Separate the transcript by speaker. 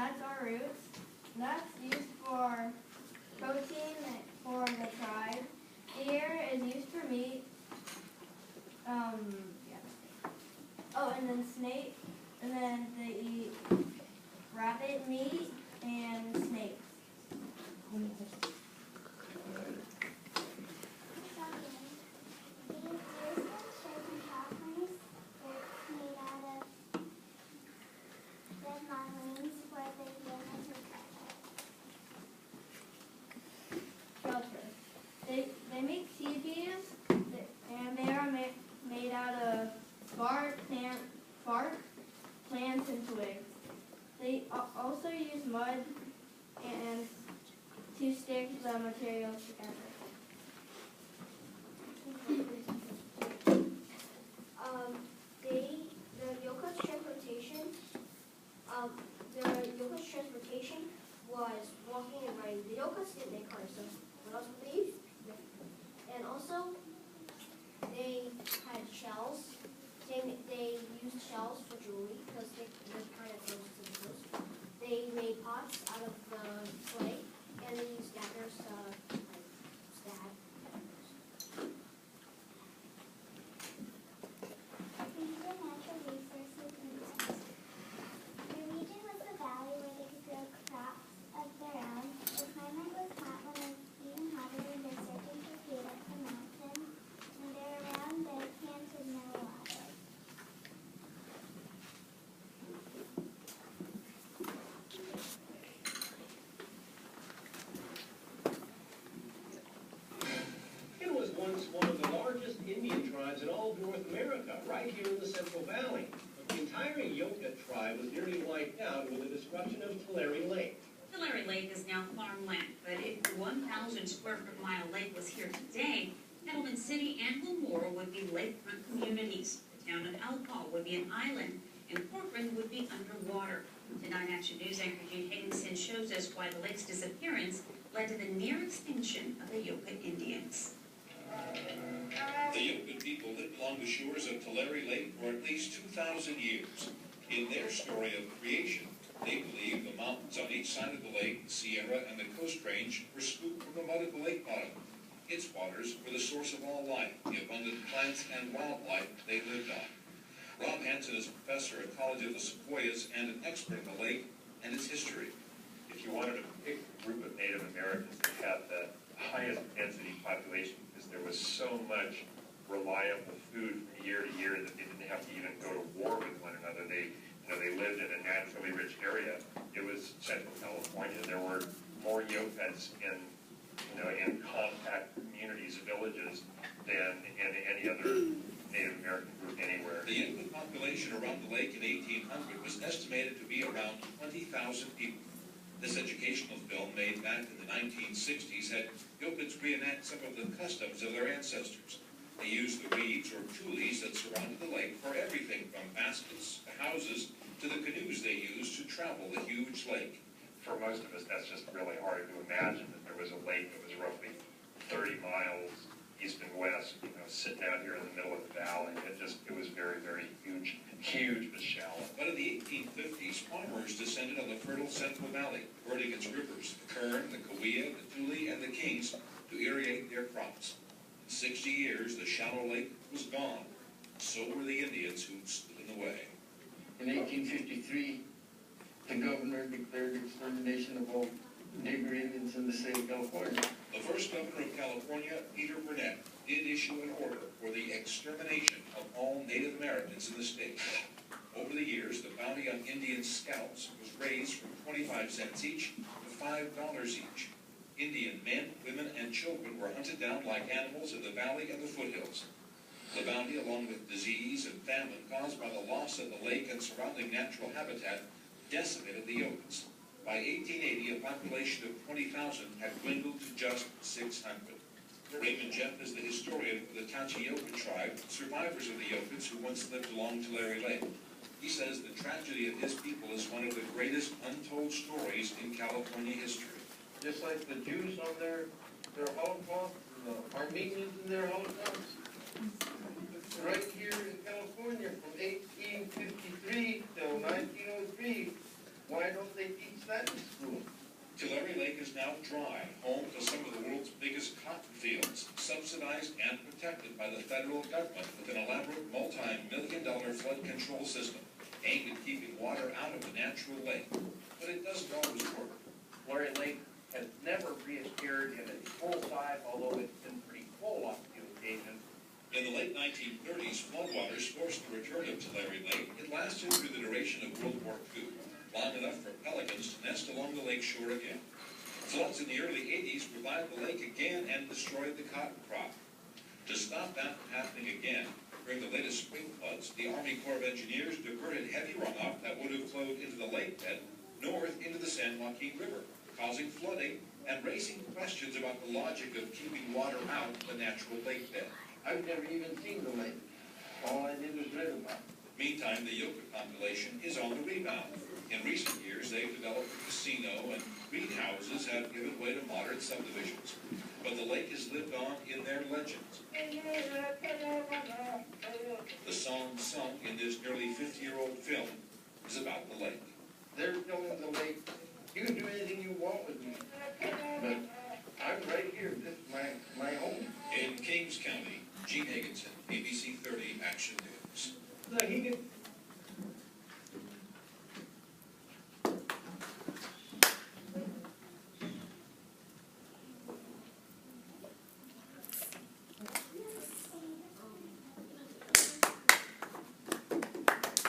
Speaker 1: that's our roots. That's used for protein for the tribe. Deer is used for meat. Yeah. Oh, and then snake, and then they eat rabbit meat and snakes. They make teepees, and they are made out of bark, plants, and twigs. They also use mud and to stick the materials together.
Speaker 2: The Yoko's transportation was walking and riding. The Yokas didn't make cars, so what else would they use? And also, they had shells. They used shells for jewelry because they were kind of close to the coast. They made pots out of the clay, and they used daggers to stab.
Speaker 3: Once one of the largest Indian tribes in all of North America, right here in the Central Valley. The entire Yoka tribe was nearly wiped out with the destruction of Tulare Lake.
Speaker 4: Tulare Lake is now farmland, but if the 1,000 square foot mile lake was here today, Kettleman City and Gilmore would be lakefront communities. The town of Alcoa would be an island, and Corcoran would be underwater. Tonight, Action News anchor Gene Higginson shows us why the lake's disappearance led to the near extinction of the Yoka Indians.
Speaker 5: The Yoka people lived along the shores of Tulare Lake for at least 2,000 years. In their story of creation, they believe the mountains on each side of the lake, the Sierra, and the Coast Range were scooped from the mud of the lake bottom. Its waters were the source of all life, the abundant plants and wildlife they lived on. Rob Hansen is a professor at College of the Sequoias and an expert in the lake and its history.
Speaker 6: If you wanted to pick a group of Native Americans that had the highest density population, because there was so much reliable food from year to year that they didn't have to even go to war with one another. They lived in a naturally rich area. It was Central California. There were more Yokas in compact communities, villages, than in any other Native American group anywhere.
Speaker 5: The Yoka population around the lake in 1800 was estimated to be around 20,000 people. This educational film, made back in the 1960s, had Yokans reenact some of the customs of their ancestors. They used the reeds or tules that surrounded the lake for everything from baskets to houses to the canoes they used to travel the huge lake.
Speaker 6: For most of us, that's just really hard to imagine that there was a lake that was roughly 30 miles east and west, sitting out here in the middle of the valley. It was very, very huge but shallow.
Speaker 5: But in the 1850s, farmers descended on the fertile Central Valley, diverting its rivers, the Kern, the Kaweah, the Tule, and the Kings, to irrigate their crops. In 60 years, the shallow lake was gone. So were the Indians who stood in the way.
Speaker 7: In 1853, the governor declared extermination of all neighbor Indians in the state of California.
Speaker 5: The first governor of California, Peter Burnett, did issue an order for the extermination of all Native Americans in the state. Over the years, the bounty on Indian scalps was raised from 25 cents each to $5 each. Indian men, women, and children were hunted down like animals in the valley and the foothills. The bounty, along with disease and famine caused by the loss of the lake and surrounding natural habitat, decimated the Yokas. By 1880, a population of 20,000 had dwindled to just 600. Raymond Jeff is the historian for the Yoka tribe, survivors of the Yokas who once lived along Tulare Lake. He says the tragedy of his people is one of the greatest untold stories in California history.
Speaker 7: Just like the Jews on their Holocaust, and the Armenians in their Holocaust. Right here in California from 1853 till 1903, why don't they teach
Speaker 5: is now dry, home to some of the world's biggest cotton fields, subsidized and protected by the federal government with an elaborate multi-million-dollar flood control system aimed at keeping water out of the natural lake. But it doesn't always work.
Speaker 7: Glory Lake has never reappeared in its full size, although it's been pretty full on a few occasions.
Speaker 5: In the late 1930s, floodwaters forced the return of Tulare Lake. It lasted through the duration of World War II, long enough for pelicans to nest along the lake shore again. Floods in the early 80s revived the lake again and destroyed the cotton crop. To stop that from happening again, during the latest spring floods, the Army Corps of Engineers diverted heavy runoff that would have flowed into the lake bed north into the San Joaquin River, causing flooding and raising questions about the logic of keeping water out of the natural lake bed.
Speaker 7: I've never even seen the lake. All I did was read about it.
Speaker 5: Meantime, the Yoka population is on the rebound. In recent years, they've developed a casino, and greenhouses have given way to modern subdivisions. But the lake has lived on in their legends. The song sung in this nearly 50-year-old film is about the lake.
Speaker 7: They're telling the lake, you can do anything you want with me, but I'm right here. This is my home.
Speaker 5: In Kings County, Gene Higginson, ABC 30 Action News.
Speaker 3: Look, he could